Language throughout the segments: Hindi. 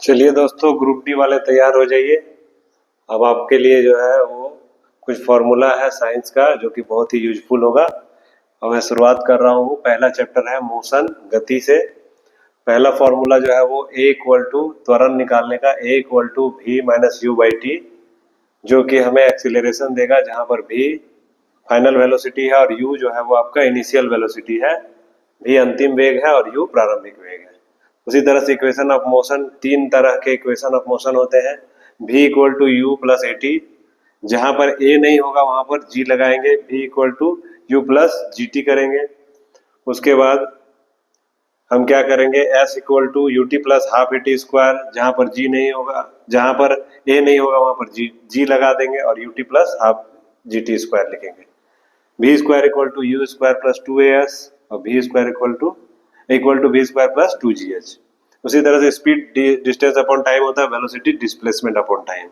चलिए दोस्तों, ग्रुप डी वाले तैयार हो जाइए। अब आपके लिए जो है वो कुछ फॉर्मूला है साइंस का जो कि बहुत ही यूजफुल होगा। और मैं शुरुआत कर रहा हूँ। पहला चैप्टर है मोशन, गति से। पहला फॉर्मूला जो है वो ए इक्वल टू त्वरण निकालने का, a equal to v minus u by t, जो कि हमें एक्सीलरेशन देगा, जहाँ पर वी फाइनल वेलोसिटी है और यू जो है वो आपका इनिशियल वेलोसिटी है। वी अंतिम वेग है और यू प्रारंभिक वेग है। उसी तरह से इक्वेशन ऑफ मोशन, तीन तरह के इक्वेशन ऑफ मोशन होते हैं। v equal to u plus a t, जहां पर a नहीं होगा वहां पर g लगाएंगे। v equal to u plus g t करेंगे। उसके बाद हम क्या करेंगे, s equal to u t plus half a t square, जहां पर g नहीं होगा, जहां पर a नहीं होगा वहां पर g लगा देंगे और u t plus half g t square लिखेंगे। v square equal to u square plus two a s और v square equal to v square plus two g h. उसी तरह से स्पीड डिस्टेंस अपॉन टाइम होता है, velocity displacement upon time.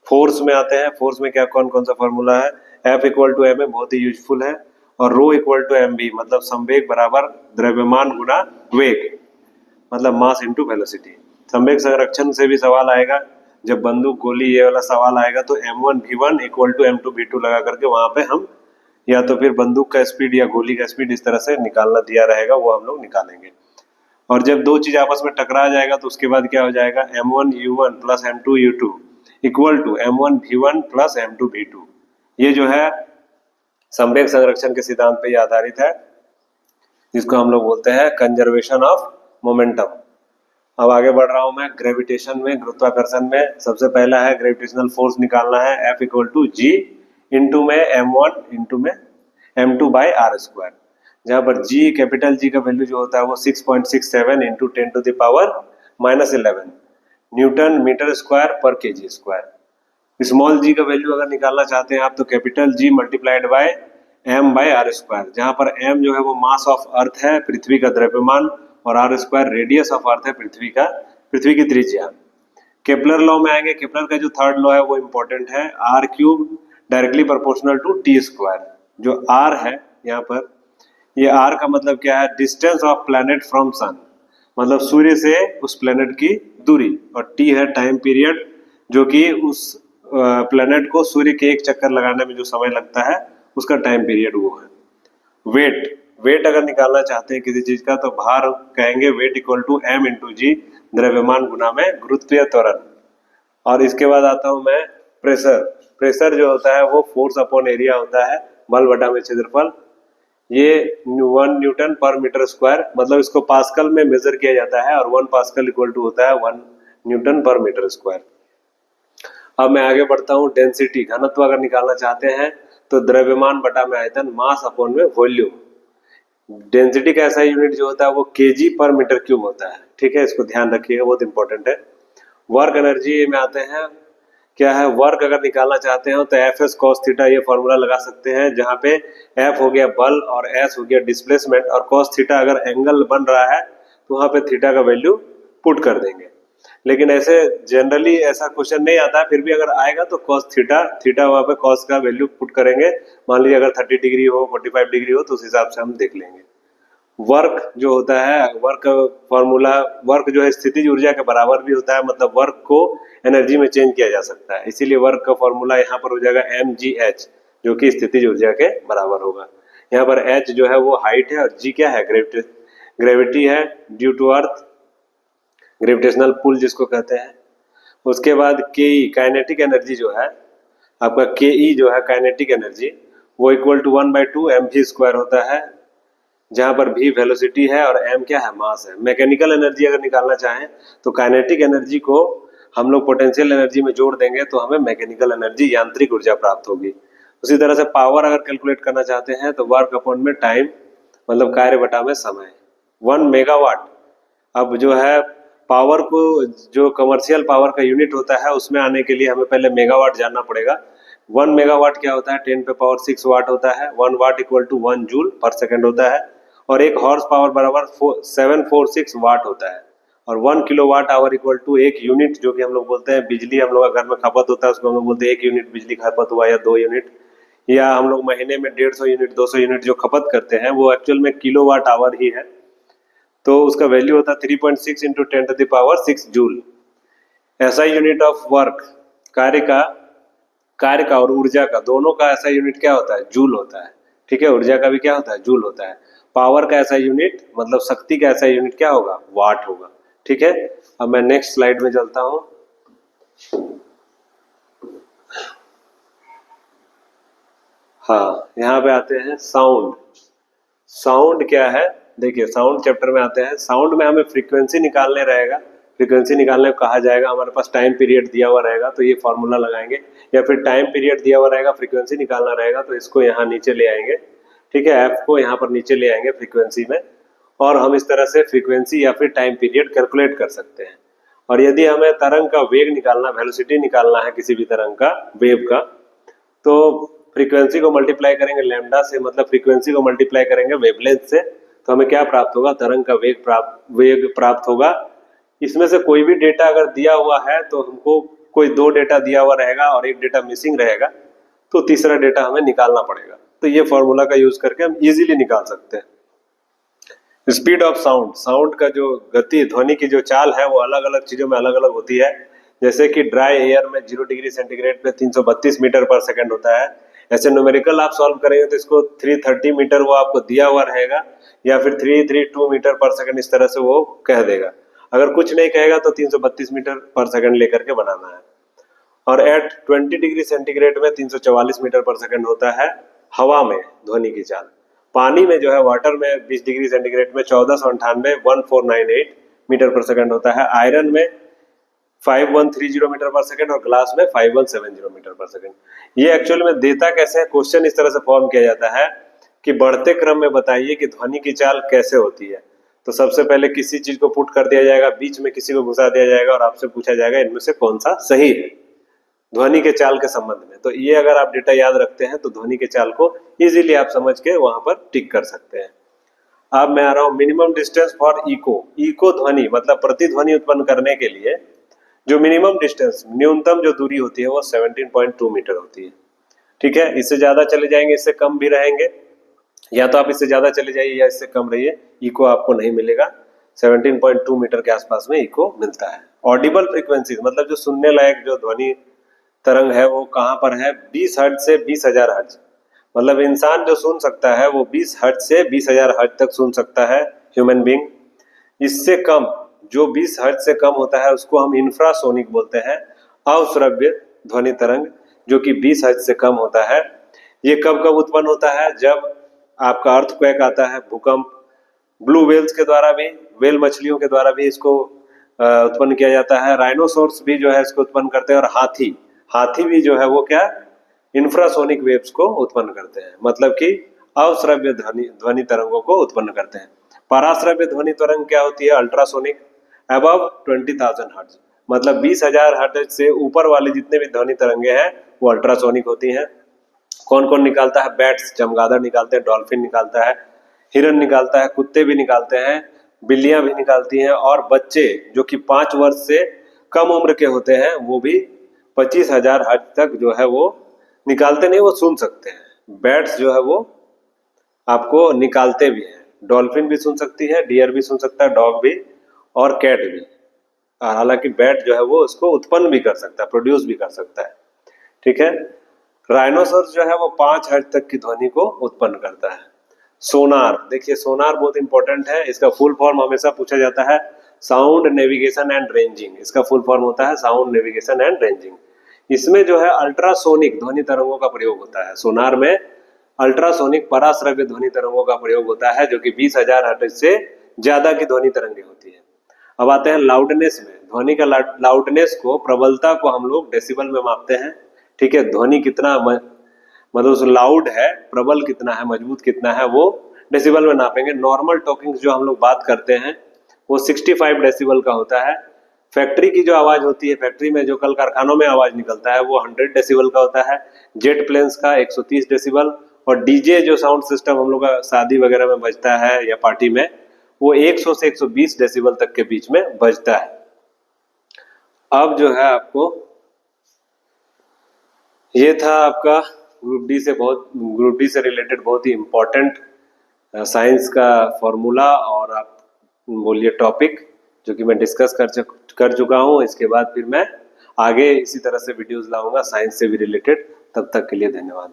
Force में आते हैं। फोर्स में क्या कौन कौन सा फॉर्मूला है, F equal to m a, बहुत ही यूजफुल है। और rho equal to m v, मतलब संवेग बराबर द्रव्यमान गुना वेग, मतलब मास इंटू वेलोसिटी। संवेग संरक्षण से भी सवाल आएगा, जब बंदूक गोली ये वाला सवाल आएगा तो m1v1 इक्वल टू m2v2 लगा करके वहां पे हम या तो फिर बंदूक का स्पीड या गोली का स्पीड इस तरह से निकालना दिया रहेगा, वो हम लोग निकालेंगे। और जब दो चीज आपस में टकरा जाएगा तो उसके बाद क्या हो जाएगा, m1u1 plus m2u2 equal to m1v1 plus m2v2। ये जो है संवेग संरक्षण के सिद्धांत पे आधारित है, जिसको हम लोग बोलते हैं कंजर्वेशन ऑफ मोमेंटम। अब आगे बढ़ रहा हूं मैं। ग्रेविटेशन में, गुरुत्वाकर्षण में सबसे पहला है ग्रेविटेशनल फोर्स निकालना है, F equal to G into में m1 इंटू में m2 बाई आर स्क्वायर, जहां पर G, कैपिटल G का वैल्यू जो होता है वो 6.67 into 10 to the power -11 newton metre square पर केजी स्क्वायर। स्मॉल g का वैल्यू अगर निकालना चाहते हैं आप तो capital G multiplied by m by r square, जहां पर m जो है वो मास ऑफ अर्थ है, पृथ्वी का द्रव्यमान, और R square radius of earth है, पृथ्वी की त्रिज्या। केपलर लॉ में आएंगे। केपलर का जो थर्ड लॉ है वो इंपॉर्टेंट है, R cube directly proportional to T square. जो आर है यहाँ पर, ये आर का मतलब क्या है, distance of planet from sun, मतलब सूर्य से उस प्लैनेट की दूरी, और टी है टाइम पीरियड, जो कि उस प्लैनेट को सूर्य के एक चक्कर लगाने में जो समय लगता है उसका टाइम पीरियड वो है। वेट अगर निकालना चाहते हैं किसी चीज का तो भार कहेंगे weight equal to m into g, द्रव्यमान गुना में गुरुत्वीय त्वरण। और इसके बाद आता हूं मैं प्रेशर जो होता है वो फोर्स अपॉन एरिया होता है, बल बटा में क्षेत्रफल। ये 1 न्यूटन पर मीटर स्क्वायर, मतलब इसको पास्कल में मेजर किया जाता है, और 1 पास्कल इक्वल टू होता है 1 न्यूटन पर मीटर स्क्वायर। अब मैं आगे बढ़ता हूँ। डेंसिटी, घनत्व अगर निकालना चाहते हैं तो द्रव्यमान बटा में आयतन, मास अपॉन में वॉल्यूम। डेंसिटी का ऐसा यूनिट जो होता है वो केजी पर मीटर क्यूब होता है, ठीक है, इसको ध्यान रखिएगा, बहुत इंपॉर्टेंट है। वर्क एनर्जी में आते हैं। क्या है, वर्क अगर निकालना चाहते हो तो एफ एस कॉस थीटा, ये फॉर्मूला लगा सकते हैं, जहां पे एफ हो गया बल और एस हो गया डिस्प्लेसमेंट, और कॉस थीटा अगर एंगल बन रहा है तो वहां पे थीटा का वैल्यू पुट कर देंगे। लेकिन ऐसे जनरली ऐसा क्वेश्चन नहीं आता है, फिर भी अगर आएगा तो कॉस थीटा वहां पे कॉस का वैल्यू पुट करेंगे। मान लीजिए अगर 30 डिग्री हो, 45 डिग्री हो, तो उस हिसाब से हम देख लेंगे। वर्क जो होता है, वर्क फॉर्मूला, वर्क जो है स्थितिज ऊर्जा के बराबर भी होता है, मतलब वर्क को एनर्जी में चेंज किया जा सकता है, इसीलिए वर्क का फॉर्मूला यहाँ पर हो जाएगा mgh, जो कि स्थितिज ऊर्जा के बराबर होगा। यहाँ पर h जो है वो हाइट है और g क्या है, ग्रेविटी है, due to earth, gravitational pull जिसको कहते हैं। उसके बाद के काइनेटिक एनर्जी जो है आपका, के जो है काइनेटिक एनर्जी, वो इक्वल टू 1/2 mv² होता है, जहां पर v वेलोसिटी है और m क्या है, मास है। मैकेनिकल एनर्जी अगर निकालना चाहें तो काइनेटिक एनर्जी को हम लोग पोटेंशियल एनर्जी में जोड़ देंगे तो हमें मैकेनिकल एनर्जी, यांत्रिक ऊर्जा प्राप्त होगी। उसी तरह से पावर अगर कैलकुलेट करना चाहते हैं तो वर्क अपॉन में टाइम, मतलब कार्य बटा में समय। 1 मेगावाट, अब जो है पावर को, जो कमर्शियल पावर का यूनिट होता है उसमें आने के लिए हमें पहले मेगावाट जानना पड़ेगा। 1 मेगावाट क्या होता है, 10⁻⁶ वाट होता है। 1 वाट इक्वल टू 1 जूल पर सेकेंड होता है, और 1 हॉर्स पावर बराबर 746 वाट होता है। और 1 kilowatt hour equal to 1 unit, जो कि हम लोग बोलते हैं बिजली, हम लोग घर में खपत होता है उसको हम लोग बोलते हैं 1 यूनिट बिजली खपत हुआ, या 2 यूनिट, या हम लोग महीने में 150 यूनिट 200 यूनिट जो खपत करते हैं वो एक्चुअल में किलोवाट आवर ही है। तो उसका वैल्यू होता है 3.6 इंटू 10⁻⁶ जूल। ऐसा यूनिट ऑफ वर्क, कार्य का और ऊर्जा का, दोनों का ऐसा यूनिट क्या होता है? जूल होता है। ठीक है, ऊर्जा का भी क्या होता है? जूल होता है। पावर का ऐसा यूनिट, मतलब शक्ति का ऐसा यूनिट क्या होगा? वाट होगा। ठीक है, अब मैं नेक्स्ट स्लाइड में चलता हूं। हाँ, यहाँ पे आते हैं साउंड। साउंड क्या है? देखिए, साउंड चैप्टर में आते हैं। साउंड में हमें फ्रीक्वेंसी निकालने रहेगा। फ्रीक्वेंसी निकालने को कहा जाएगा, हमारे पास टाइम पीरियड दिया हुआ रहेगा तो ये फॉर्मूला लगाएंगे, या फिर टाइम पीरियड दिया हुआ रहेगा, फ्रीक्वेंसी निकालना रहेगा तो इसको यहाँ नीचे ले आएंगे। ठीक है, एफ को यहाँ पर नीचे ले आएंगे फ्रीक्वेंसी में, और हम इस तरह से फ्रीक्वेंसी या फिर टाइम पीरियड कैलकुलेट कर सकते हैं। और यदि हमें तरंग का वेग निकालना, वेलोसिटी निकालना है किसी भी तरंग का, वेव का, तो फ्रीक्वेंसी को मल्टीप्लाई करेंगे लैम्डा से, मतलब फ्रीक्वेंसी को मल्टीप्लाई करेंगे वेवलेंथ से, तो हमें क्या प्राप्त होगा? तरंग का वेग प्राप्त होगा। इसमें से कोई भी डेटा अगर दिया हुआ है तो हमको, कोई दो डेटा दिया हुआ रहेगा और एक डेटा मिसिंग रहेगा, तो तीसरा डेटा हमें निकालना पड़ेगा। तो ये फॉर्मूला का यूज करके हम इजीली निकाल सकते हैं। स्पीड ऑफ साउंड, साउंड का जो गति, ध्वनि की जो चाल है वो अलग अलग चीजों में अलग अलग होती है। जैसे कि ड्राई एयर में 0 डिग्री सेंटीग्रेड पे 332 मीटर पर सेकंड होता है। ऐसे न्यूमेरिकल आप सॉल्व करेंगे तो इसको 330 मीटर वो आपको दिया हुआ रहेगा, या फिर 332 मीटर पर सेकंड, इस तरह से वो कह देगा। अगर कुछ नहीं कहेगा तो 332 मीटर पर सेकंड लेकर के बनाना है। और एट 20 डिग्री सेंटीग्रेड में 344 मीटर पर सेकंड होता है हवा में ध्वनि की चाल। पानी में जो है, वाटर में 20 डिग्री सेंटीग्रेड में 1498 मीटर पर सेकंड होता है। आयरन में 5130 मीटर पर सेकंड, और ग्लास में 5170 मीटर पर सेकंड। ये एक्चुअल में देता कैसे है? क्वेश्चन इस तरह से फॉर्म किया जाता है कि बढ़ते क्रम में बताइए कि ध्वनि की चाल कैसे होती है। तो सबसे पहले किसी चीज को पुट कर दिया जाएगा, बीच में किसी को घुसा दिया जाएगा, और आपसे पूछा जाएगा इनमें से कौन सा सही है ध्वनि के चाल के संबंध में। तो ये अगर आप डेटा याद रखते हैं तो ध्वनि के चाल को इजीली आप समझ के वहां पर टिक कर सकते हैं। अब मैं आ रहा हूं minimum distance for echo. Echo ध्वनि मतलब प्रतिध्वनि उत्पन्न करने के लिए जो मिनिमम डिस्टेंस, न्यूनतम जो दूरी होती है वो 17.2 मीटर होती है। ठीक है, इससे ज्यादा चले जाएंगे, इससे कम भी रहेंगे, या तो आप इससे ज्यादा चले जाइए या इससे कम रहिए, इको आपको नहीं मिलेगा। 17.2 मीटर के आसपास में इको मिलता है। ऑडिबल फ्रीक्वेंसी मतलब जो सुनने लायक जो ध्वनि तरंग है वो कहाँ पर है? 20 हर्ट्ज से 20,000 हर्ट्ज। मतलब इंसान जो सुन सकता है वो 20 हर्ट्ज से 20,000 हर्ट्ज तक सुन सकता है, ह्यूमन बींग। इससे कम, जो 20 हर्ट्ज से कम होता है उसको हम इंफ्रासोनिक बोलते हैं, अश्रव्य ध्वनि तरंग, जो कि 20 हर्ट्ज से कम होता है। ये कब कब उत्पन्न होता है? जब आपका अर्थक्वेक आता है, भूकंप। ब्लू वेल्स के द्वारा भी, वेल मछलियों के द्वारा भी इसको उत्पन्न किया जाता है। राइनोसोर्स भी जो है इसको उत्पन्न करते हैं, और हाथी, हाथी भी जो है वो क्या, इंफ्रासोनिक वेव्स को उत्पन्न करते हैं, मतलब कि अश्रव्य ध्वनि तरंगों को उत्पन्न करते हैं। पराश्रव्य ध्वनि तरंग क्या होती है? अल्ट्रासोनिक, अबव 20,000 हर्ट्ज, मतलब 20,000 हर्ट्ज से ऊपर वाली जितने भी ध्वनि तरंगे हैं वो अल्ट्रासोनिक होती हैं। कौन कौन निकालता है? बैट्स, चमगादड़ निकालते हैं, डॉल्फिन निकालता है, हिरन निकालता है, कुत्ते भी निकालते हैं, बिल्लियां भी निकालती हैं, और बच्चे जो कि 5 वर्ष से कम उम्र के होते हैं वो भी 25,000 हर्ट्ज तक जो है वो निकालते नहीं, वो सुन सकते हैं। बैट्स जो है वो आपको निकालते भी हैं, डॉल्फिन भी सुन सकती है, डियर भी सुन सकता है, डॉग भी, और कैट भी। हालांकि बैट जो है वो उसको उत्पन्न भी कर सकता है, प्रोड्यूस भी कर सकता है। ठीक है, राइनोसोरस जो है वो 5 हर्ट्ज तक की ध्वनि को उत्पन्न करता है। सोनार, देखिए सोनार बहुत इंपॉर्टेंट है, इसका फुल फॉर्म हमेशा पूछा जाता है, साउंड नेविगेशन एंड रेंजिंग। इसका फुल फॉर्म होता है साउंड नेविगेशन एंड रेंजिंग। इसमें जो है अल्ट्रासोनिक ध्वनि तरंगों का प्रयोग होता है। सोनार में अल्ट्रासोनिक पराश्रव्य ध्वनि तरंगों का प्रयोग होता है, जो कि 20,000 हर्ट्ज से ज्यादा की ध्वनि तरंगे होती है। अब आते हैं लाउडनेस में। ध्वनि का लाउडनेस को, प्रबलता को हम लोग डेसिबल में मापते हैं। ठीक है, ध्वनि कितना मतलब लाउड है, प्रबल कितना है, मजबूत कितना है, वो डेसिबल में नापेंगे। नॉर्मल टॉकिंग जो हम लोग बात करते हैं वो 65 डेसिबल का होता है। फैक्ट्री की जो आवाज होती है, फैक्ट्री में जो कल कारखानों में आवाज निकलता है वो 100 डेसिबल का होता है। जेट प्लेन्स का 130 डेसिबल, और डीजे जो साउंड सिस्टम हम लोग का शादी वगैरह में बजता है या पार्टी में, वो 100 से 120 डेसिबल तक के बीच में बजता है। अब जो है आपको, ये था आपका ग्रुप डी से रिलेटेड बहुत ही इंपॉर्टेंट साइंस का फॉर्मूला, और आप बोलिए टॉपिक। जो कि मैं डिस्कस कर चुका हूँ। इसके बाद फिर मैं आगे इसी तरह से वीडियोस लाऊंगा साइंस से भी रिलेटेड। तब तक के लिए धन्यवाद।